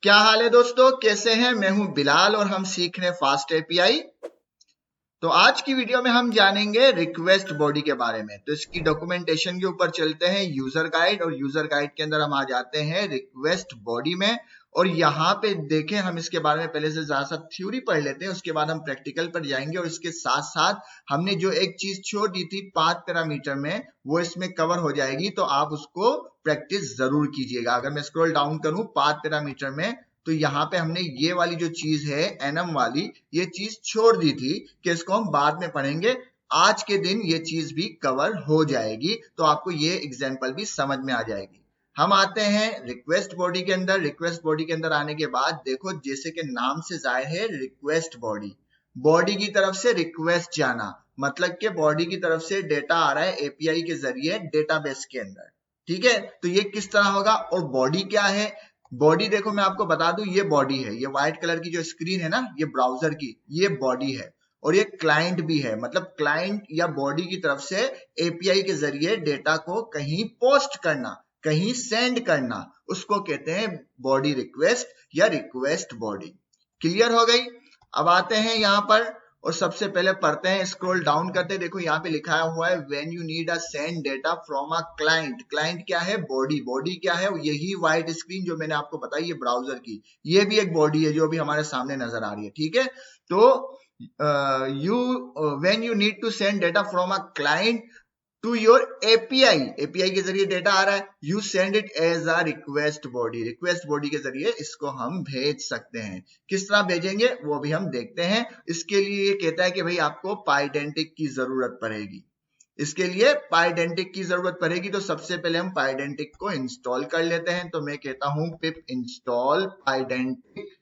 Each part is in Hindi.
क्या हाल है दोस्तों, कैसे हैं? मैं हूं बिलाल और हम सीख रहे हैं फास्ट एपीआई। तो आज की वीडियो में हम जानेंगे रिक्वेस्ट बॉडी के बारे में। तो इसकी डॉक्यूमेंटेशन के ऊपर चलते हैं, यूजर गाइड, और यूजर गाइड के अंदर हम आ जाते हैं रिक्वेस्ट बॉडी में। और यहाँ पे देखें, हम इसके बारे में पहले से ज्यादा सा थ्योरी पढ़ लेते हैं, उसके बाद हम प्रैक्टिकल पर जाएंगे। और इसके साथ साथ हमने जो एक चीज छोड़ दी थी 5 पैरामीटर में, वो इसमें कवर हो जाएगी, तो आप उसको प्रैक्टिस जरूर कीजिएगा। अगर मैं स्क्रॉल डाउन करूं 5 पैरामीटर में, तो यहाँ पे हमने ये वाली जो चीज है एनम वाली, ये चीज छोड़ दी थी कि इसको हम बाद में पढ़ेंगे। आज के दिन ये चीज भी कवर हो जाएगी, तो आपको ये एग्जांपल भी समझ में आ जाएगी। हम आते हैं रिक्वेस्ट बॉडी के अंदर। रिक्वेस्ट बॉडी के अंदर आने के बाद देखो, जैसे कि नाम से जाहिर है, रिक्वेस्ट बॉडी, बॉडी की तरफ से रिक्वेस्ट जाना, मतलब कि बॉडी की तरफ से डेटा आ रहा है एपीआई के जरिए डेटाबेस के अंदर। ठीक है, तो ये किस तरह होगा? और बॉडी क्या है? बॉडी देखो, मैं आपको बता दूं, ये बॉडी है, ये व्हाइट कलर की जो स्क्रीन है ना, ये ब्राउजर की, ये बॉडी है। और ये क्लाइंट भी है, मतलब क्लाइंट या बॉडी की तरफ से एपीआई के जरिए डेटा को कहीं पोस्ट करना, कहीं सेंड करना, उसको कहते हैं बॉडी रिक्वेस्ट या रिक्वेस्ट बॉडी। क्लियर हो गई? अब आते हैं यहाँ पर और सबसे पहले पढ़ते हैं, स्क्रॉल डाउन करते हैं। देखो यहाँ पे लिखा हुआ है when you need a send data from a client. Client क्या है? बॉडी। बॉडी क्या है? यही व्हाइट स्क्रीन जो मैंने आपको बताई, ये ब्राउजर की, ये भी एक बॉडी है जो भी हमारे सामने नजर आ रही है। ठीक है, तो when you need to send data from a client to your API, API के जरिए डेटा आ रहा है, you send it as a request body. Request body के जरिए इसको हम भेज सकते हैं। किस तरह भेजेंगे वो भी हम देखते हैं। इसके लिए ये कहता है कि भाई आपको पाइडेंटिक की जरूरत पड़ेगी। इसके लिए पाइडेंटिक की जरूरत पड़ेगी, तो सबसे पहले हम पाइडेंटिक को इंस्टॉल कर लेते हैं। तो मैं कहता हूं पिप इंस्टॉल पाइडेंटिक,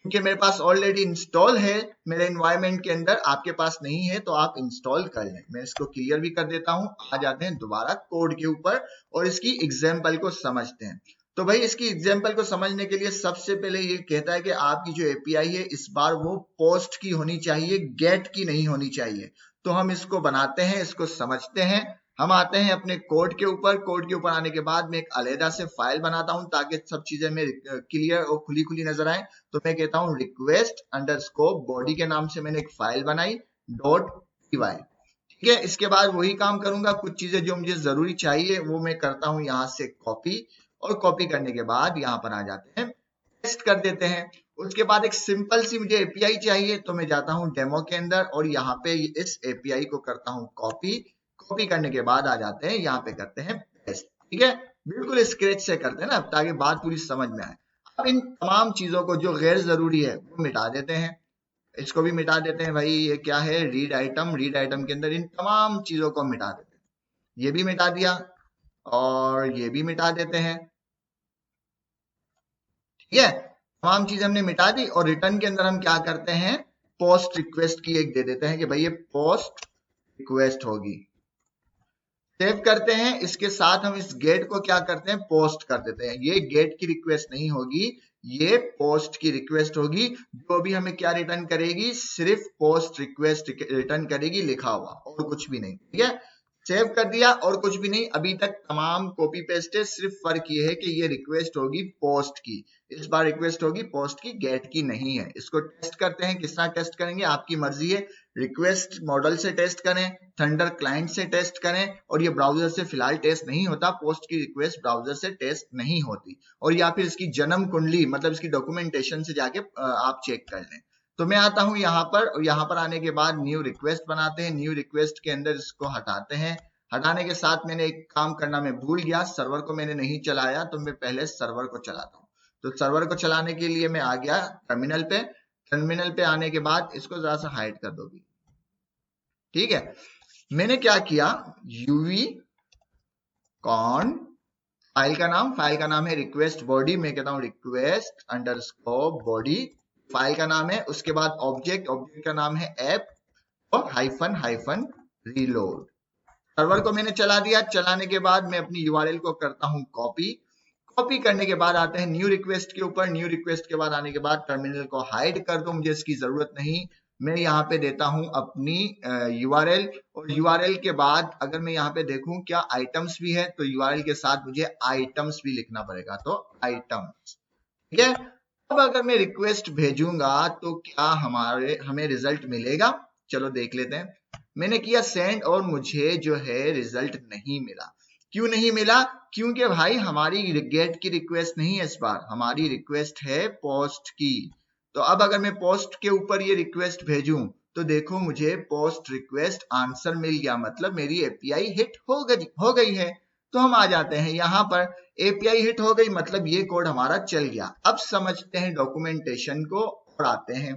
क्योंकि मेरे पास ऑलरेडी इंस्टॉल है मेरे एनवायरनमेंट के अंदर। आपके पास नहीं है तो आप इंस्टॉल कर लें। मैं इसको क्लियर भी कर देता हूं। आ जाते हैं दोबारा कोड के ऊपर और इसकी एग्जांपल को समझते हैं। तो भाई इसकी एग्जांपल को समझने के लिए सबसे पहले ये कहता है कि आपकी जो एपीआई है, इस बार वो पोस्ट की होनी चाहिए, गेट की नहीं होनी चाहिए। तो हम इसको बनाते हैं, इसको समझते हैं। हम आते हैं अपने कोड के ऊपर। कोड के ऊपर आने के बाद मैं एक अलग से फाइल बनाता हूं ताकि सब चीजें मेरे क्लियर और खुली खुली नजर आए। तो मैं कहता हूं रिक्वेस्ट अंडरस्कोर बॉडी के नाम से मैंने एक फाइल बनाई .py। ठीक है, इसके बाद वही काम करूंगा। कुछ चीजें जो मुझे जरूरी चाहिए वो मैं करता हूं यहाँ से कॉपी, और कॉपी करने के बाद यहाँ पर आ जाते हैं, टेस्ट कर देते हैं। उसके बाद एक सिंपल सी मुझे एपीआई चाहिए, तो मैं जाता हूं डेमो के अंदर और यहाँ पे इस एपीआई को करता हूं कॉपी। कॉपी करने के बाद आ जाते हैं यहाँ पे करते हैं पेस्ट। ठीक है, बिल्कुल स्क्रैच से करते हैं ना, ताकि बात पूरी समझ में आए। अब इन तमाम चीजों को जो गैर जरूरी है वो मिटा देते हैं। इसको भी मिटा देते हैं। भाई ये क्या है? Read item. रीड आइटम के अंदर इन तमाम चीजों को मिटा देते हैं। ये भी मिटा दिया और ये भी मिटा देते हैं। ठीक है, तमाम चीजें हमने मिटा दी। और रिटर्न के अंदर हम क्या करते हैं? पोस्ट रिक्वेस्ट की एक दे देते हैं कि भाई ये पोस्ट रिक्वेस्ट होगी। सेव करते हैं। इसके साथ हम इस गेट को क्या करते हैं? पोस्ट कर देते हैं। ये गेट की रिक्वेस्ट नहीं होगी, ये पोस्ट की रिक्वेस्ट होगी। जो भी हमें क्या रिटर्न करेगी? सिर्फ पोस्ट रिक्वेस्ट रिटर्न करेगी, लिखा हुआ, और कुछ भी नहीं। ठीक है, सेव कर दिया और कुछ भी नहीं। अभी तक तमाम कॉपी पेस्ट है, सिर्फ फर्क ये है कि ये रिक्वेस्ट होगी पोस्ट की, इस बार रिक्वेस्ट होगी पोस्ट की, गेट की नहीं है। इसको टेस्ट करते हैं। किस तरह टेस्ट करेंगे? आपकी मर्जी है। रिक्वेस्ट मॉडल से टेस्ट करें, थंडर क्लाइंट से टेस्ट करें, और ये ब्राउजर से फिलहाल टेस्ट नहीं होता। पोस्ट की रिक्वेस्ट ब्राउजर से टेस्ट नहीं होती। और या फिर इसकी जन्म कुंडली, मतलब इसकी डॉक्यूमेंटेशन से जाके आप चेक कर लें। तो मैं आता हूं यहाँ पर, और यहाँ पर आने के बाद न्यू रिक्वेस्ट बनाते हैं। न्यू रिक्वेस्ट के अंदर इसको हटाते हैं। हटाने के साथ मैंने एक काम करना मैं भूल गया, सर्वर को मैंने नहीं चलाया, तो मैं पहले सर्वर को चलाता हूँ। तो सर्वर को चलाने के लिए मैं आ गया टर्मिनल पे। टर्मिनल पे आने के बाद इसको जरा सा हाइड कर दो भी। ठीक है, मैंने क्या किया? यूवी कॉन, फाइल का नाम है रिक्वेस्ट बॉडी। मैं कहता हूं रिक्वेस्ट अंडरस्कोर बॉडी, फाइल का नाम है। उसके बाद ऑब्जेक्ट, ऑब्जेक्ट का नाम है ऐप, और हाइफन हाइफन रीलोड। सर्वर को मैंने चला दिया। चलाने के बाद मैं अपनी यूआरएल को करता हूं कॉपी। कॉपी करने के बाद आते हैं न्यू रिक्वेस्ट के ऊपर। न्यू रिक्वेस्ट के बाद आने के बाद टर्मिनल को हाइड कर दो, मुझे इसकी जरूरत नहीं। मैं यहाँ पे देता हूं अपनी यूआरएल, और यूआरएल के बाद अगर मैं यहाँ पे देखूं क्या आइटम्स भी है, तो यूआरएल के साथ मुझे आइटम्स भी लिखना पड़ेगा। तो आइटम्स, ठीक है। अब अगर मैं रिक्वेस्ट भेजूंगा तो क्या हमें रिजल्ट मिलेगा? चलो देख लेते हैं। मैंने किया सेंड और मुझे जो है रिजल्ट नहीं मिला। क्यों नहीं मिला? क्योंकि भाई हमारी गेट की रिक्वेस्ट नहीं है, इस बार हमारी रिक्वेस्ट है पोस्ट की। तो अब अगर मैं पोस्ट के ऊपर ये रिक्वेस्ट भेजूं तो देखो मुझे पोस्ट रिक्वेस्ट आंसर मिल गया, मतलब मेरी एपीआई हिट हो गई है। तो हम आ जाते हैं यहाँ पर, एपीआई हिट हो गई मतलब ये कोड हमारा चल गया। अब समझते हैं डॉक्यूमेंटेशन को और आते हैं।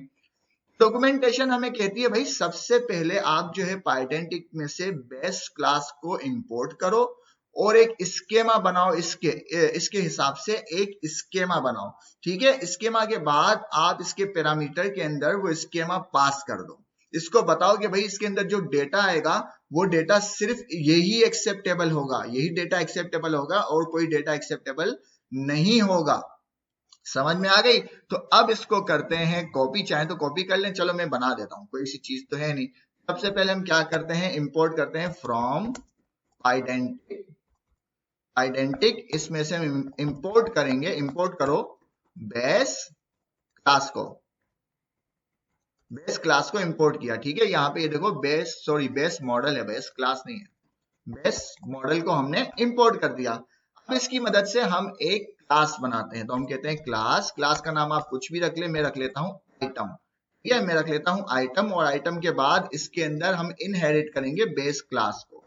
डॉक्यूमेंटेशन हमें कहती है भाई सबसे पहले आप जो है पाइडेंटिक में से बेस क्लास को इंपोर्ट करो और एक स्केमा बनाओ, इसके हिसाब से एक स्केमा बनाओ। ठीक है, स्केमा के बाद आप इसके पैरामीटर के अंदर वो स्केमा पास कर दो। इसको बताओ कि भाई इसके अंदर जो डेटा आएगा वो डेटा सिर्फ यही एक्सेप्टेबल होगा, यही डेटा एक्सेप्टेबल होगा और कोई डेटा एक्सेप्टेबल नहीं होगा। समझ में आ गई? तो अब इसको करते हैं कॉपी, चाहे तो कॉपी कर लें, चलो मैं बना देता हूं, कोई सी चीज तो है नहीं। सबसे पहले हम क्या करते हैं, इंपोर्ट करते हैं फ्रॉम आइडेंटिक, इसमें से हम इंपोर्ट करेंगे, इंपोर्ट करो बेस क्लास को, बेस क्लास को इंपोर्ट किया। ठीक है, यहाँ पे ये देखो बेस मॉडल है, बेस क्लास नहीं है, बेस मॉडल को हमने इंपोर्ट कर दिया। अब इसकी मदद से हम एक क्लास बनाते हैं, तो हम कहते हैं क्लास, क्लास का नाम आप कुछ भी रख ले, मैं रख लेता हूं आइटम। ठीक है, मैं रख लेता हूं आइटम, और आइटम के बाद इसके अंदर हम इनहेरिट करेंगे बेस क्लास को।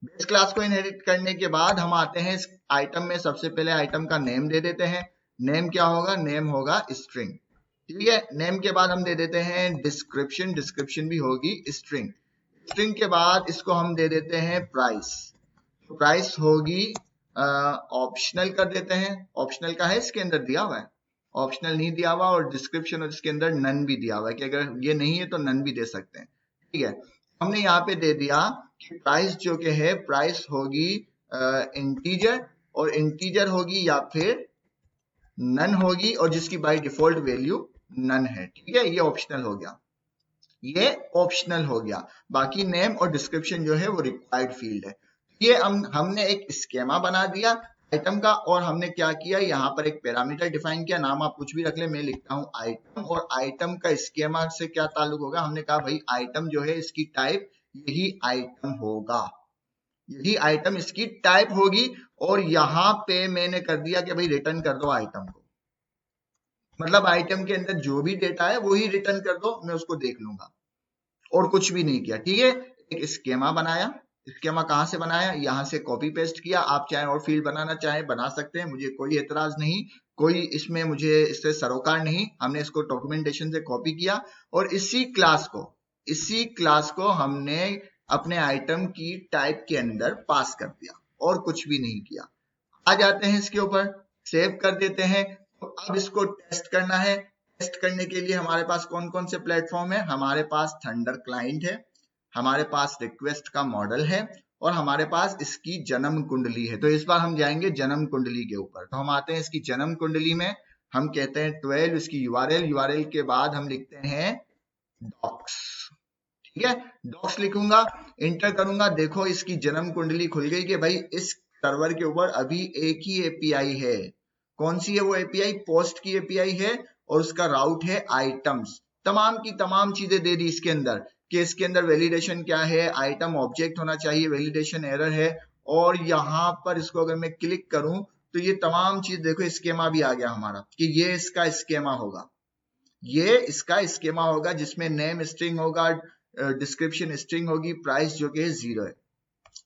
बेस क्लास को इनहेरिट करने के बाद हम आते हैं इस आइटम में, सबसे पहले आइटम का नेम दे देते हैं। नेम क्या होगा? नेम होगा स्ट्रिंग। ठीक है, नेम के बाद हम दे देते हैं डिस्क्रिप्शन, डिस्क्रिप्शन भी होगी स्ट्रिंग। स्ट्रिंग के बाद इसको हम दे देते हैं प्राइस, प्राइस होगी ऑप्शनल कर देते हैं। ऑप्शनल का है इसके अंदर दिया हुआ है, ऑप्शनल नहीं दिया हुआ, और डिस्क्रिप्शन और इसके अंदर नन भी दिया हुआ है कि अगर ये नहीं है तो नन भी दे सकते हैं। ठीक है, हमने यहाँ पे दे दिया कि प्राइस जो के है, प्राइस होगी इंटीजर, और इंटीजर होगी या फिर नन होगी, और जिसकी बाय डिफॉल्ट वैल्यू नन है। ठीक है, ये ऑप्शनल हो गया, ये ऑप्शनल हो गया। बाकी नेम और डिस्क्रिप्शन जो है वो रिक्वायर्ड फील्ड है। ये हमने एक स्केमा बना दिया आइटम का, और हमने क्या किया, यहाँ पर एक पैरामीटर डिफाइन किया, नाम आप कुछ भी रख ले, मैं लिखता हूं आइटम, और आइटम का स्केमा से क्या ताल्लुक होगा, हमने कहा भाई आइटम जो है इसकी टाइप यही आइटम होगा, यही आइटम इसकी टाइप होगी। और यहाँ पे मैंने कर दिया कि भाई रिटर्न कर दो आइटम को, मतलब आइटम के अंदर जो भी डेटा है वही रिटर्न कर दो, मैं उसको देख लूंगा, और कुछ भी नहीं किया। ठीक है, एक स्केमा बनाया, स्केमा कहां से बनाया, यहां से कॉपी पेस्ट किया। आप चाहे और फील्ड बनाना चाहे बना सकते हैं, मुझे कोई एतराज नहीं, कोई इसमें मुझे इससे सरोकार नहीं। हमने इसको डॉक्यूमेंटेशन से कॉपी किया और इसी क्लास को हमने अपने आइटम की टाइप के अंदर पास कर दिया, और कुछ भी नहीं किया। आ जाते हैं इसके ऊपर, सेव कर देते हैं। तो अब इसको टेस्ट करना है। टेस्ट करने के लिए हमारे पास कौन कौन से प्लेटफॉर्म है, हमारे पास थंडर क्लाइंट है, हमारे पास रिक्वेस्ट का मॉडल है, और हमारे पास इसकी जन्म कुंडली है। तो इस बार हम जाएंगे जन्म कुंडली के ऊपर। तो हम आते हैं इसकी जन्म कुंडली में, हम कहते हैं 12 इसकी यूआरएल के बाद हम लिखते हैं डॉक्स। ठीक है, डॉक्स लिखूंगा, इंटर करूंगा, देखो इसकी जन्म कुंडली खुल गई कि भाई इस सर्वर के ऊपर अभी एक ही एपीआई है। कौन सी है वो एपीआई? पोस्ट की एपीआई है, और उसका राउट है आइटम्स। तमाम की तमाम चीजें दे दी इसके अंदर, कि इसके अंदर वैलिडेशन क्या है, आइटम ऑब्जेक्ट होना चाहिए, वैलिडेशन एरर है। और यहाँ पर इसको अगर मैं क्लिक करूं तो ये तमाम चीज देखो, स्केमा भी आ गया हमारा, कि ये इसका स्केमा होगा, ये इसका स्केमा होगा, जिसमें नेम स्ट्रिंग होगा, डिस्क्रिप्शन स्ट्रिंग होगी, प्राइस जो कि 0 है।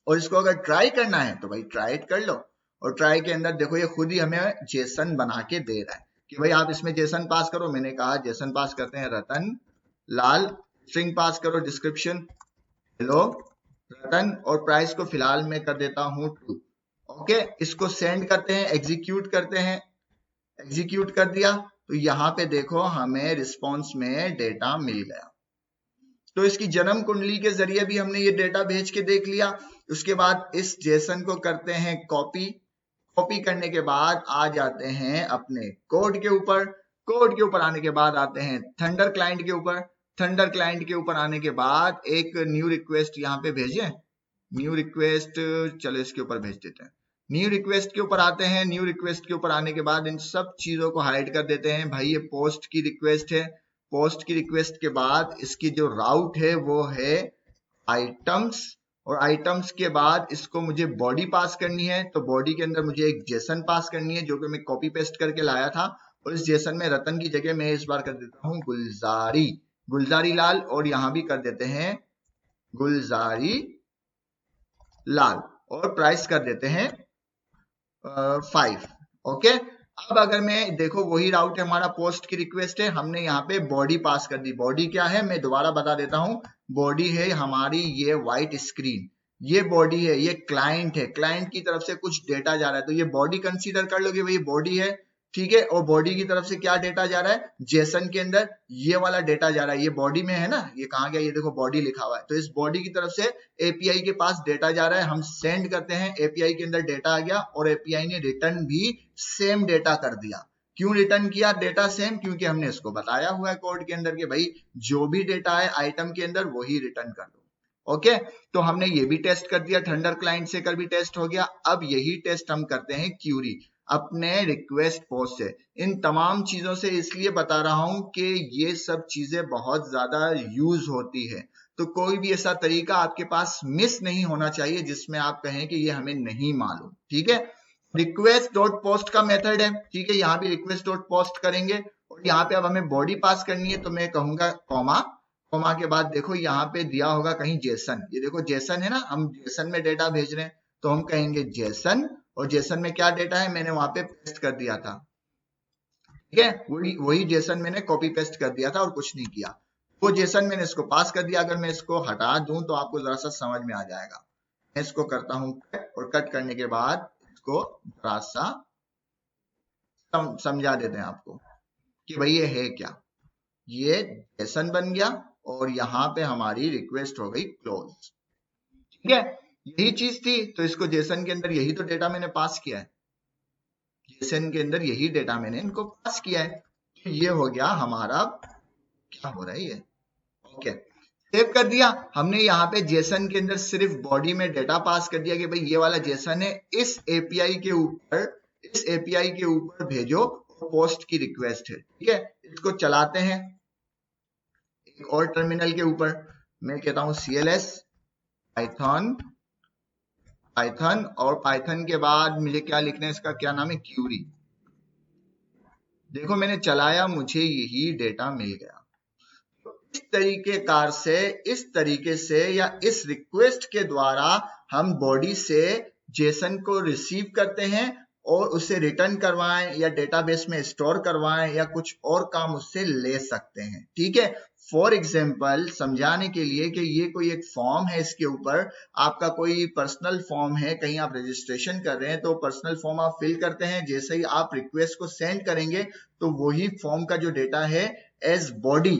और इसको अगर ट्राई करना है तो भाई ट्राई कर लो, और ट्राई के अंदर देखो ये खुद ही हमें जेसन बना के दे रहा है कि भाई आप इसमें जेसन पास करो। मैंने कहा जेसन पास करते हैं, रतन लाल, स्ट्रिंग पास करो, डिस्क्रिप्शन हेलो रतन, और प्राइस को फिलहाल मैं कर देता हूं 2। ओके, इसको सेंड करते हैं, एग्जीक्यूट करते हैं, एग्जीक्यूट कर दिया तो यहाँ पे देखो हमें रिस्पॉन्स में डेटा मिल गया। तो इसकी जन्म कुंडली के जरिए भी हमने ये डेटा भेज के देख लिया। उसके बाद इस जेसन को करते हैं कॉपी, कॉपी करने के बाद आ जाते हैं अपने कोड के ऊपर। कोड के ऊपर आने के बाद आते हैं थंडर क्लाइंट के ऊपर। थंडर क्लाइंट के ऊपर आने के बाद एक न्यू रिक्वेस्ट यहाँ पे भेजें, न्यू रिक्वेस्ट, चलो इसके ऊपर भेज देते हैं। न्यू रिक्वेस्ट के ऊपर आते हैं। न्यू रिक्वेस्ट के ऊपर आने के बाद इन सब चीजों को हाइड कर देते हैं। भाई ये पोस्ट की रिक्वेस्ट है। पोस्ट की रिक्वेस्ट के बाद इसकी जो राउट है वो है आइटम्स, और आइटम्स के बाद इसको मुझे बॉडी पास करनी है। तो बॉडी के अंदर मुझे एक जेसन पास करनी है जो कि मैं कॉपी पेस्ट करके लाया था, और इस जेसन में रतन की जगह मैं इस बार कर देता हूं गुलजारी, गुलजारी लाल, और यहां भी कर देते हैं गुलजारी लाल, और प्राइस कर देते हैं 5। ओके, अब अगर मैं देखो वही राउट है हमारा, पोस्ट की रिक्वेस्ट है, हमने यहाँ पे बॉडी पास कर दी। बॉडी क्या है मैं दोबारा बता देता हूँ, बॉडी है हमारी ये व्हाइट स्क्रीन, ये बॉडी है, ये क्लाइंट है, क्लाइंट की तरफ से कुछ डेटा जा रहा है, तो ये बॉडी कंसीडर कर लोगे, भाई बॉडी है, ठीक है। और बॉडी की तरफ से क्या डेटा जा रहा है, जेसन के अंदर ये वाला डेटा जा रहा है, ये बॉडी में है ना, ये कहाँ गया, ये देखो बॉडी लिखा हुआ है, तो इस बॉडी की तरफ से एपीआई के पास डेटा जा रहा है, हम सेंड करते हैं, एपीआई के अंदर डेटा आ गया, और एपीआई ने रिटर्न भी सेम डेटा कर दिया। क्यों रिटर्न किया डेटा सेम, क्योंकि हमने इसको बताया हुआ है कोड के अंदर कि भाई जो भी डेटा है आइटम के अंदर वही रिटर्न कर दो। ओके, तो हमने ये भी टेस्ट कर दिया, थंडर क्लाइंट से कर भी टेस्ट हो गया। अब यही टेस्ट हम करते हैं क्यूरी अपने रिक्वेस्ट पोस्ट से। इन तमाम चीजों से इसलिए बता रहा हूं कि ये सब चीजें बहुत ज्यादा यूज होती है, तो कोई भी ऐसा तरीका आपके पास मिस नहीं होना चाहिए जिसमें आप कहें कि ये हमें नहीं मालूम, ठीक है। रिक्वेस्ट डॉट पोस्ट का मेथड है, ठीक है, यहाँ भी रिक्वेस्ट डॉट पोस्ट करेंगे, और यहाँ पे अब हमें बॉडी पास करनी है, तो मैं कहूंगा कॉमा, कॉमा के बाद देखो यहाँ पे दिया होगा कहीं जेसन, ये देखो जेसन है ना, हम जेसन में डेटा भेज रहे हैं, तो हम कहेंगे जेसन, और जेसन में क्या डेटा है मैंने वहां पे पेस्ट कर दिया था, ठीक है, वही जेसन मैंने कॉपी पेस्ट कर दिया था और कुछ नहीं किया, वो जेसन मैंने इसको पास कर दिया। अगर मैं इसको हटा दूं तो आपको जरा सा समझ में आ जाएगा। मैं इसको करता हूं कट, और कट करने के बाद इसको जरा सा समझा देते हैं आपको कि भाई ये है क्या, ये जेसन बन गया, और यहाँ पे हमारी रिक्वेस्ट हो गई क्लोज, ठीक है, यही चीज थी। तो इसको जेसन के अंदर यही तो डेटा मैंने पास किया है, जेसन के अंदर यही डेटा मैंने इनको पास किया है, तो ये हो गया हमारा, क्या हो रहा है ये, ओके, सेव कर दिया हमने। यहाँ पे जेसन के अंदर सिर्फ बॉडी में डेटा पास कर दिया कि भाई ये वाला जेसन है, इस एपीआई के ऊपर, इस एपीआई के ऊपर भेजो, पोस्ट की रिक्वेस्ट है, ठीक है। इसको चलाते हैं एक और टर्मिनल के ऊपर, मैं कहता हूं cls पाइथन, पाइथन, और पाइथन के बाद मुझे क्या लिखना है, इसका क्या नाम है, क्यूरी। देखो मैंने चलाया, मुझे यही डेटा मिल गया। इस तरीके से या इस रिक्वेस्ट के द्वारा हम बॉडी से जेसन को रिसीव करते हैं और उसे रिटर्न करवाएं या डेटाबेस में स्टोर करवाएं या कुछ और काम उससे ले सकते हैं, ठीक है। फॉर एग्जाम्पल समझाने के लिए कि ये कोई एक फॉर्म है, इसके ऊपर आपका कोई पर्सनल फॉर्म है, कहीं आप रजिस्ट्रेशन कर रहे हैं, तो पर्सनल फॉर्म आप फिल करते हैं, जैसे ही आप रिक्वेस्ट को सेंड करेंगे तो वही फॉर्म का जो डेटा है एज बॉडी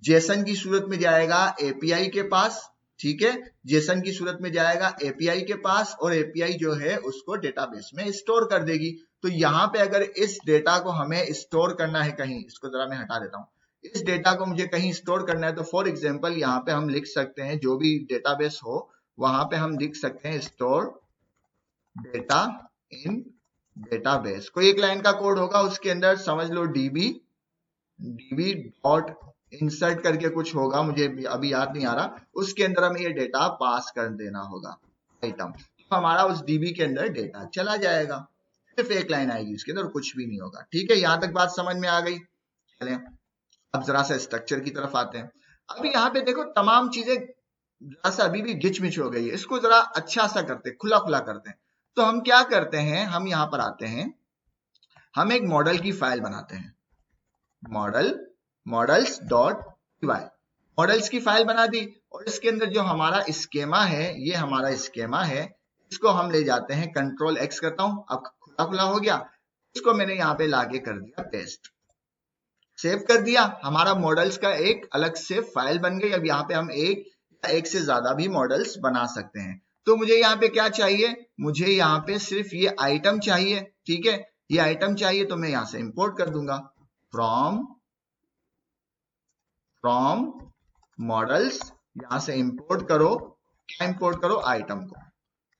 जेसन की सूरत में जाएगा एपीआई के पास, ठीक है, जेसन की सूरत में जाएगा एपीआई के पास, और एपीआई जो है उसको डेटाबेस में स्टोर कर देगी। तो यहाँ पे अगर इस डेटा को हमें स्टोर करना है कहीं, इसको जरा मैं हटा देता हूँ, इस डेटा को मुझे कहीं स्टोर करना है, तो फॉर एग्जांपल यहाँ पे हम लिख सकते हैं, जो भी डेटाबेस हो वहां पे हम लिख सकते हैं स्टोर डेटा इन डेटाबेस। कोई एक लाइन का कोड होगा, उसके अंदर समझ लो डीबी डॉट इंसर्ट करके कुछ होगा, मुझे अभी याद नहीं आ रहा, उसके अंदर हमें ये डेटा पास कर देना होगा आइटम, तो हमारा उस डीबी के अंदर डेटा चला जाएगा, सिर्फ एक लाइन आएगी उसके अंदर, कुछ भी नहीं होगा, ठीक है। यहां तक बात समझ में आ गई। चलें अब जरा सा स्ट्रक्चर की तरफ आते हैं। अभी यहाँ पे देखो तमाम चीजें जरा सा अभी भी गिचमिच हो गई है, इसको जरा अच्छा सा करते हैं, खुला खुला करते हैं। तो हम क्या करते हैं, हम यहाँ पर आते हैं, हम एक मॉडल की फाइल बनाते हैं, मॉडल्स डॉट py, मॉडल्स की फाइल बना दी, और इसके अंदर जो हमारा स्केमा है, ये हमारा स्केमा है, इसको हम ले जाते हैं, कंट्रोल एक्स करता हूं, अब खुला खुला हो गया, इसको मैंने यहाँ पे लाके कर दिया पेस्ट, सेव कर दिया, हमारा मॉडल्स का एक अलग से फाइल बन गई। अब यहाँ पे हम एक से ज्यादा भी मॉडल्स बना सकते हैं। तो मुझे यहाँ पे क्या चाहिए, मुझे यहाँ पे सिर्फ ये आइटम चाहिए, ठीक है, ये आइटम चाहिए, तो मैं यहाँ से इंपोर्ट कर दूंगा फ्रॉम मॉडल्स, यहां से इंपोर्ट करो, क्या इंपोर्ट करो, आइटम को,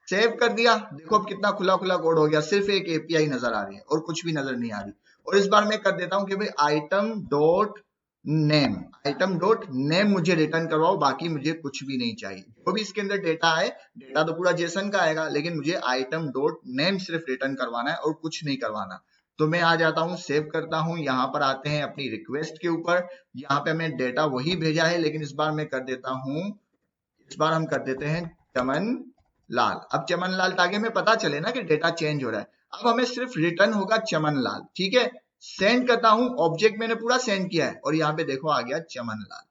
सेव कर दिया, देखो अब कितना खुला खुला कोड हो गया, सिर्फ एक एपीआई नजर आ रही है और कुछ भी नजर नहीं आ रही। और इस बार मैं कर देता हूं कि भाई आइटम डॉट नेम मुझे रिटर्न करवाओ, बाकी मुझे कुछ भी नहीं चाहिए। जो भी इसके अंदर डेटा है, डेटा तो पूरा जेसन का आएगा, लेकिन मुझे आइटम डॉट नेम सिर्फ रिटर्न करवाना है और कुछ नहीं करवाना। तो मैं आ जाता हूँ, सेव करता हूँ, यहाँ पर आते हैं अपनी रिक्वेस्ट के ऊपर, यहाँ पे हमें डेटा वही भेजा है, लेकिन इस बार मैं कर देता हूँ, इस बार हम कर देते हैं चमन लाल। अब चमन लाल, ताकि हमें पता चले ना कि डेटा चेंज हो रहा है। अब हमें सिर्फ रिटर्न होगा चमन लाल, ठीक है। सेंड करता हूं, ऑब्जेक्ट मैंने पूरा सेंड किया है और यहाँ पे देखो आ गया चमन लाल।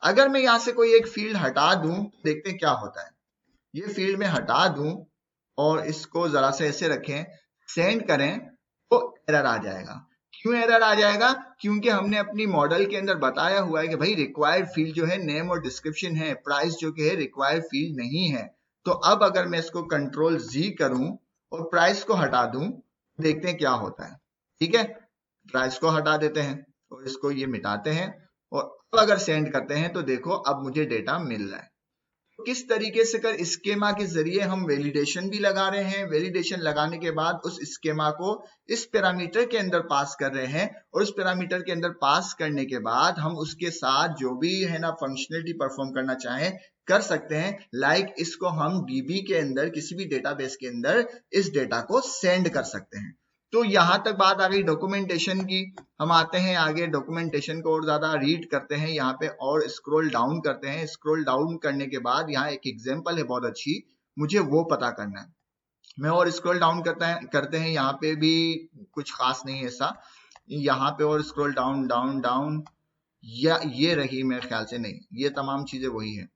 अगर मैं यहां से कोई एक फील्ड हटा दूं, देखते हैं क्या होता है। ये फील्ड में हटा दूं और इसको जरा से ऐसे रखें, सेंड करें, तो एरर आ जाएगा। क्यों एरर आ जाएगा? क्योंकि हमने अपनी मॉडल के अंदर बताया हुआ है कि भाई रिक्वायर्ड फील्ड जो है नेम और डिस्क्रिप्शन है, प्राइस जो कि है रिक्वायर्ड फील्ड नहीं है। तो अब अगर मैं इसको कंट्रोल जी करूं और प्राइस को हटा दूं, देखते हैं क्या होता है। ठीक है, प्राइस को हटा देते हैं और इसको ये मिटाते हैं और अब अगर सेंड करते हैं तो देखो अब मुझे डेटा मिल रहा है। किस तरीके से कर स्केमा के जरिए हम वैलिडेशन भी लगा रहे हैं, वैलिडेशन लगाने के बाद उस स्केमा को इस पैरामीटर के अंदर पास कर रहे हैं और उस पैरामीटर के अंदर पास करने के बाद हम उसके साथ जो भी है ना फंक्शनलिटी परफॉर्म करना चाहें कर सकते हैं। लाइक इसको हम डीबी के अंदर, किसी भी डेटाबेस के अंदर इस डेटा को सेंड कर सकते हैं। तो यहां तक बात आ गई डॉक्यूमेंटेशन की। हम आते हैं आगे, डॉक्यूमेंटेशन को और ज्यादा रीड करते हैं, यहाँ पे और स्क्रॉल डाउन करते हैं। स्क्रॉल डाउन करने के बाद यहाँ एक एग्जांपल है बहुत अच्छी, मुझे वो पता करना है। मैं और स्क्रॉल डाउन करते हैं, यहाँ पे भी कुछ खास नहीं है ऐसा। यहाँ पे और स्क्रॉल डाउन डाउन डाउन, या ये रही मेरे ख्याल से, नहीं ये तमाम चीजें वही है।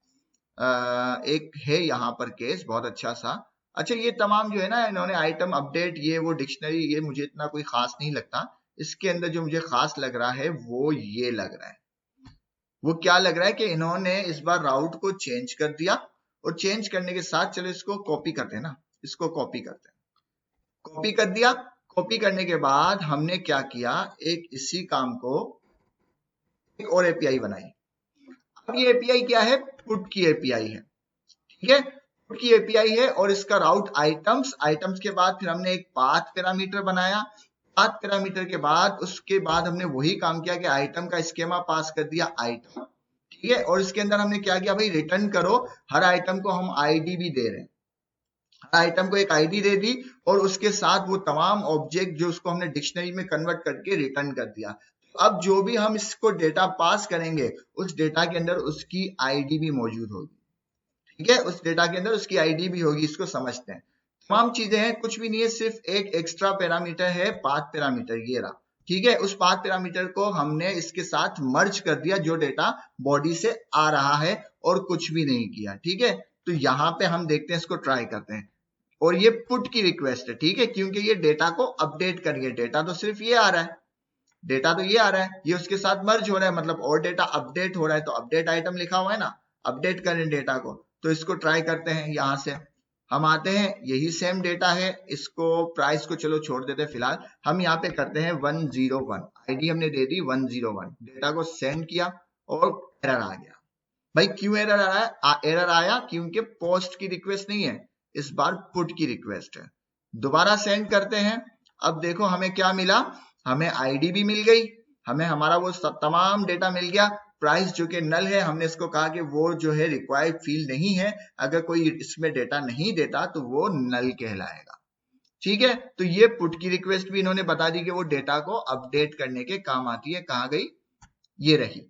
एक है यहाँ पर केस बहुत अच्छा सा। अच्छा, ये तमाम जो है ना इन्होंने आइटम अपडेट, ये वो डिक्शनरी, ये मुझे इतना कोई खास नहीं लगता। इसके अंदर जो मुझे खास लग रहा है वो ये लग रहा है। वो क्या लग रहा है कि इन्होंने इस बार राउट को चेंज कर दिया और चेंज करने के साथ, चलो इसको कॉपी करते हैं ना, इसको कॉपी करते हैं। कॉपी कर दिया, कॉपी करने के बाद हमने क्या किया, एक इसी काम को एक और एपीआई बनाई। अब ये एपीआई क्या है? पुट की एपीआई है, ठीक है। पुट की एपीआई है और इसका राउट आइटम्स, आइटम्स के बाद फिर हमने एक पाथ पैरामीटर बनाया। पाथ पैरामीटर के बाद उसके बाद हमने वही काम किया कि आइटम का स्कीमा पास कर दिया आइटम, ठीक है। और इसके अंदर हमने क्या किया भाई, रिटर्न करो। हर आइटम को हम आईडी भी दे रहे हैं, हर आइटम को एक आईडी दे दी और उसके साथ वो तमाम ऑब्जेक्ट जो उसको हमने डिक्शनरी में कन्वर्ट करके रिटर्न कर दिया। अब जो भी हम इसको डेटा पास करेंगे उस डेटा के अंदर उसकी आईडी भी मौजूद होगी, ठीक है। उस डेटा के अंदर उसकी आईडी भी होगी। इसको समझते हैं, तमाम चीजें हैं, कुछ भी नहीं है, सिर्फ एक एक्स्ट्रा पैरामीटर है, पाथ पैरामीटर, ये रहा, ठीक है। उस पाथ पैरामीटर को हमने इसके साथ मर्ज कर दिया जो डेटा बॉडी से आ रहा है और कुछ भी नहीं किया, ठीक है। तो यहाँ पे हम देखते हैं, इसको ट्राई करते हैं। और ये पुट की रिक्वेस्ट है, ठीक है, क्योंकि ये डेटा को अपडेट करेंगे। डेटा तो सिर्फ ये आ रहा है, डेटा तो ये आ रहा है, ये उसके साथ मर्ज हो रहा है, मतलब और डेटा अपडेट हो रहा है। तो अपडेट आइटम लिखा हुआ है ना, अपडेट करें डेटा को। तो इसको ट्राई करते हैं, यहां से हम आते हैं, यही सेम डेटा है। इसको प्राइस को चलो छोड़ देते हैं फिलहाल, हम यहाँ पे करते हैं 101, आईडी हमने दे दी 101। डेटा को सेंड किया और एरर आ गया। भाई क्यों एरर आ रहा है? एरर आया क्योंकि पोस्ट की रिक्वेस्ट नहीं है, इस बार पुट की रिक्वेस्ट है। दोबारा सेंड करते हैं, अब देखो हमें क्या मिला, हमें आईडी भी मिल गई, हमें हमारा वो सब तमाम डेटा मिल गया। प्राइस जो कि नल है, हमने इसको कहा कि वो जो है रिक्वायर्ड फील्ड नहीं है, अगर कोई इसमें डेटा नहीं देता तो वो नल कहलाएगा, ठीक है। तो ये पुट की रिक्वेस्ट भी इन्होंने बता दी कि वो डेटा को अपडेट करने के काम आती है। कहाँ गई? ये रही।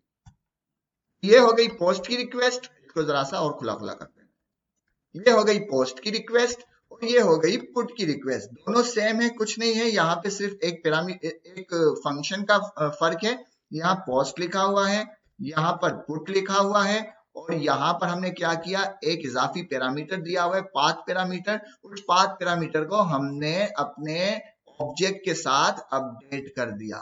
ये हो गई पोस्ट की रिक्वेस्ट, इसको जरा सा और खुला खुला करते हैं। ये हो गई पोस्ट की रिक्वेस्ट और ये हो गई पुट की रिक्वेस्ट। दोनों सेम है, कुछ नहीं है, यहाँ पे सिर्फ एक फंक्शन का फर्क है। यहाँ पोस्ट लिखा हुआ है, यहाँ पर पुट लिखा हुआ है और यहाँ पर हमने क्या किया, एक इजाफी पैरामीटर दिया हुआ है, पाथ पैरामीटर। उस पाथ पैरामीटर को हमने अपने ऑब्जेक्ट के साथ अपडेट कर दिया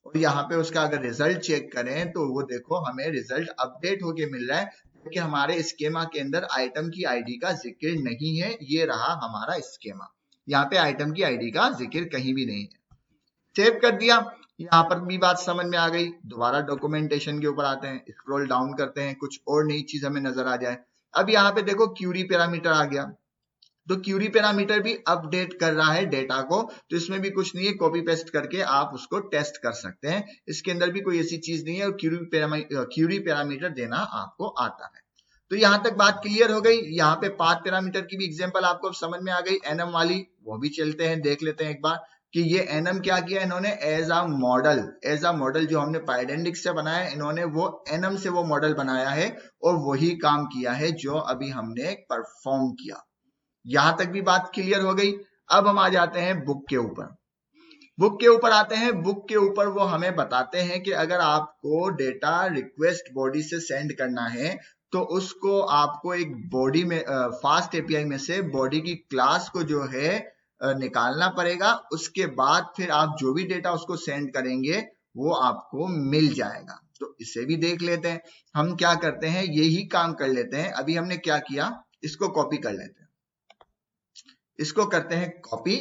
और यहाँ पे उसका अगर रिजल्ट चेक करें तो वो देखो हमें रिजल्ट अपडेट होके मिल रहा है, क्योंकि हमारे स्कीमा के अंदर आइटम की आईडी का जिक्र नहीं है। ये रहा हमारा स्कीमा, यहाँ पे आइटम की आईडी का जिक्र कहीं भी नहीं है। सेव कर दिया, यहाँ पर भी बात समझ में आ गई। दोबारा डॉक्यूमेंटेशन के ऊपर आते हैं, स्क्रॉल डाउन करते हैं, कुछ और नई चीज हमें नजर आ जाए। अब यहाँ पे देखो क्यूरी पैरामीटर आ गया। तो क्यूरी पैरामीटर भी अपडेट कर रहा है डेटा को, तो इसमें भी कुछ नहीं है, कॉपी पेस्ट करके आप उसको टेस्ट कर सकते हैं। इसके अंदर भी कोई ऐसी चीज नहीं है, और क्यूरी पैरामीटर देना आपको आता है। तो यहां तक बात क्लियर हो गई। यहाँ पे पाथ पैरामीटर की भी एग्जांपल आपको समझ में आ गई, एनएम वाली, वो भी चलते हैं देख लेते हैं एक बार कि ये एनएम क्या किया इन्होंने, एज अ मॉडल जो हमने पाइडेंटिक्स से बनाया, इन्होंने वो एनएम से वो मॉडल बनाया है और वही काम किया है जो अभी हमने परफॉर्म किया। यहां तक भी बात क्लियर हो गई। अब हम आ जाते हैं बुक के ऊपर। बुक के ऊपर आते हैं। बुक के ऊपर वो हमें बताते हैं कि अगर आपको डेटा रिक्वेस्ट बॉडी से सेंड करना है तो उसको आपको एक बॉडी में फास्ट एपीआई में से बॉडी की क्लास को जो है निकालना पड़ेगा। उसके बाद फिर आप जो भी डेटा उसको सेंड करेंगे वो आपको मिल जाएगा। तो इसे भी देख लेते हैं। हम क्या करते हैं, यही काम कर लेते हैं। अभी हमने क्या किया, इसको कॉपी कर लेते हैं, इसको करते हैं कॉपी।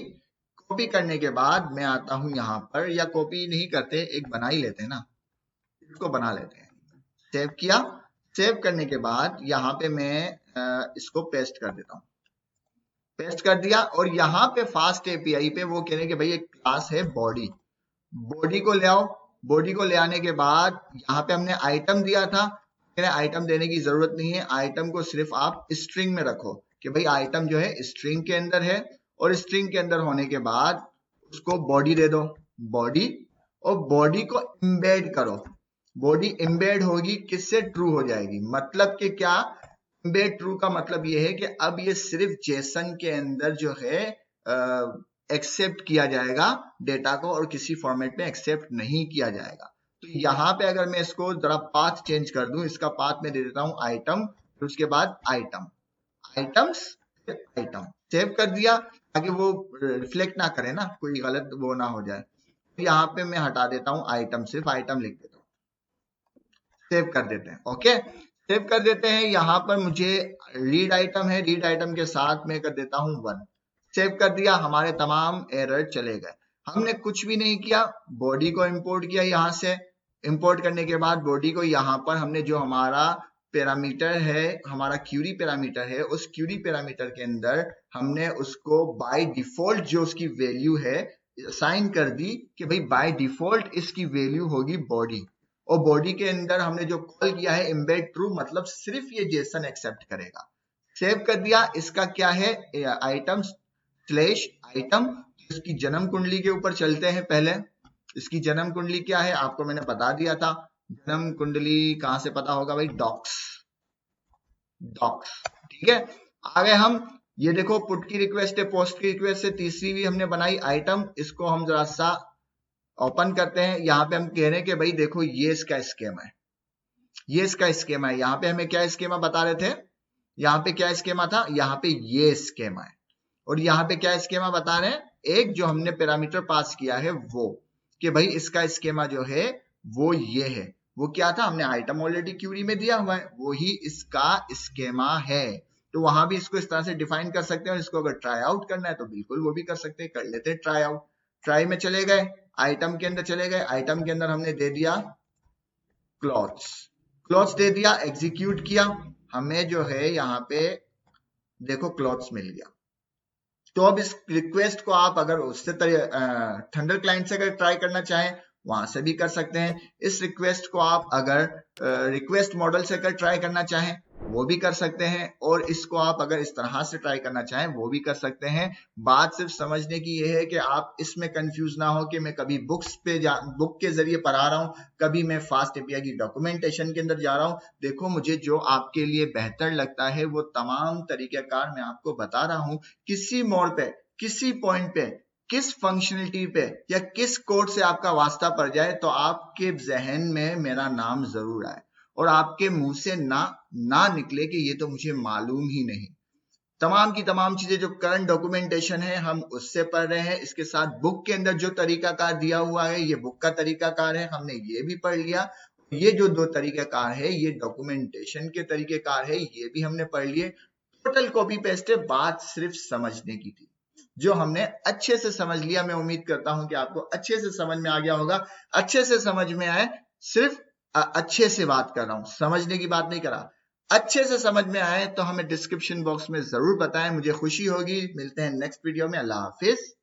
कॉपी करने के बाद मैं आता हूं यहां पर, या कॉपी नहीं करते, एक बना ही लेते हैं ना, इसको बना लेते हैं। सेव किया, सेव करने के बाद यहाँ पे मैं इसको पेस्ट कर देता हूँ, पेस्ट कर दिया। और यहाँ पे फास्ट एपीआई पे वो कह रहे हैं कि भाई एक क्लास है बॉडी, बॉडी को ले आओ। बॉडी को ले आने के बाद यहाँ पे हमने आइटम दिया था, आइटम देने की जरूरत नहीं है, आइटम को सिर्फ आप स्ट्रिंग में रखो कि भाई आइटम जो है स्ट्रिंग के अंदर है, और स्ट्रिंग के अंदर होने के बाद उसको बॉडी दे दो, बॉडी, और बॉडी को एम्बेड करो। बॉडी एम्बेड होगी किससे, ट्रू हो जाएगी। मतलब कि क्या, एम्बेड ट्रू का मतलब ये है कि अब ये सिर्फ जेसन के अंदर जो है एक्सेप्ट किया जाएगा डेटा को, और किसी फॉर्मेट में एक्सेप्ट नहीं किया जाएगा। तो यहाँ पे अगर मैं इसको जरा पाथ चेंज कर दूं, इसका पाथ मैं दे देता हूं आइटम, फिर उसके बाद आइटम, आइटम्स, आइटम, सेव कर दिया ताकि वो रिफ्लेक्ट ना करे ना, कोई गलत वो ना हो जाए। तो यहाँ पे मैं हटा देता हूँ आइटम, सिर्फ आइटम लिख देता हूँ, सेव कर देते हैं। ओके, सेव कर देते हैं। यहाँ पर मुझे रीड आइटम है, रीड आइटम के साथ मैं कर देता हूँ 1, सेव कर दिया। हमारे तमाम एरर चले गए, हमने कुछ भी नहीं किया। बॉडी को इंपोर्ट किया, यहाँ से इंपोर्ट करने के बाद बॉडी को यहाँ पर हमने जो हमारा पैरामीटर है, हमारा क्यूरी पैरामीटर है, उस क्यूरी पैरामीटर के अंदर हमने उसको बाय डिफॉल्ट जो उसकी वैल्यू है असाइन कर दी कि भाई बाय डिफॉल्ट इसकी वैल्यू होगी बॉडी। और बॉडी के अंदर हमने जो कॉल किया है एम्बेड ट्रू, मतलब सिर्फ ये जेसन एक्सेप्ट करेगा। सेव कर दिया। इसका क्या है, आइटम स्लैश आइटम। इसकी जन्म कुंडली के ऊपर चलते हैं। पहले इसकी जन्म कुंडली क्या है आपको मैंने बता दिया था। जन्म कुंडली कहां से पता होगा भाई, डॉक्स, डॉक्स, ठीक है। आगे हम ये देखो, पुट की रिक्वेस्ट है, पोस्ट की रिक्वेस्ट है, तीसरी भी हमने बनाई आइटम। इसको हम जरा सा ओपन करते हैं। यहाँ पे हम कह रहे हैं कि भाई देखो ये इसका स्कीमा है, ये इसका स्कीमा है। यहाँ पे हमें क्या स्कीमा बता रहे थे, यहाँ पे क्या स्कीमा था, यहाँ पे ये स्कीमा है। और यहाँ पे क्या स्कीमा बता रहे हैं, एक जो हमने पैरामीटर पास किया है वो, कि भाई इसका स्कीमा जो है वो ये है। वो क्या था, हमने आइटम ऑलरेडी क्यूरी में दिया हुआ है, वो ही इसका स्कीमा है। तो वहां भी इसको इस तरह से डिफाइन कर सकते हैं। और इसको अगर ट्राई आउट करना है तो बिल्कुल वो भी कर सकते हैं, कर लेते हैं ट्राई आउट। ट्राई में चले गए, आइटम के अंदर चले गए, आइटम के अंदर हमने दे दिया क्लॉथ्स, क्लॉथ्स दे दिया, एग्जीक्यूट किया। हमें जो है यहाँ पे देखो क्लॉथ्स मिल गया। तो अब इस रिक्वेस्ट को आप अगर उससे थंडर क्लाइंट से अगर ट्राई करना चाहें वहां से भी कर सकते हैं। इस रिक्वेस्ट को आप अगर रिक्वेस्ट मॉडल से अगर ट्राई करना चाहें वो भी कर सकते हैं। और इसको आप अगर इस तरह से ट्राई करना चाहें वो भी कर सकते हैं। बात सिर्फ समझने की ये है कि आप इसमें कंफ्यूज ना हो कि मैं कभी बुक के जरिए पढ़ा रहा हूं, कभी मैं फास्ट एपीआई की डॉक्यूमेंटेशन के अंदर जा रहा हूं। देखो, मुझे जो आपके लिए बेहतर लगता है वो तमाम तरीकेकार मैं आपको बता रहा हूं। किसी मोड़ पे, किसी पॉइंट पे, किस फंक्शनलिटी पे या किस कोड से आपका वास्ता पड़ जाए तो आपके जहन में मेरा नाम जरूर आए और आपके मुंह से ना निकले कि ये तो मुझे मालूम ही नहीं। तमाम की तमाम चीजें जो करंट डॉक्यूमेंटेशन है हम उससे पढ़ रहे हैं। इसके साथ बुक के अंदर जो तरीकाकार दिया हुआ है ये बुक का तरीकाकार है, हमने ये भी पढ़ लिया। ये जो दो तरीकाकार है ये डॉक्यूमेंटेशन के तरीकेकार है, ये भी हमने पढ़ लिए। टोटल कॉपी पेस्ट है, बात सिर्फ समझने की थी जो हमने अच्छे से समझ लिया। मैं उम्मीद करता हूं कि आपको अच्छे से समझ में आ गया होगा। अच्छे से समझ में आए, सिर्फ अच्छे से बात कर रहा हूं, समझने की बात नहीं कर रहा। अच्छे से समझ में आए तो हमें डिस्क्रिप्शन बॉक्स में जरूर बताएं, मुझे खुशी होगी। मिलते हैं नेक्स्ट वीडियो में। अल्लाह हाफिज।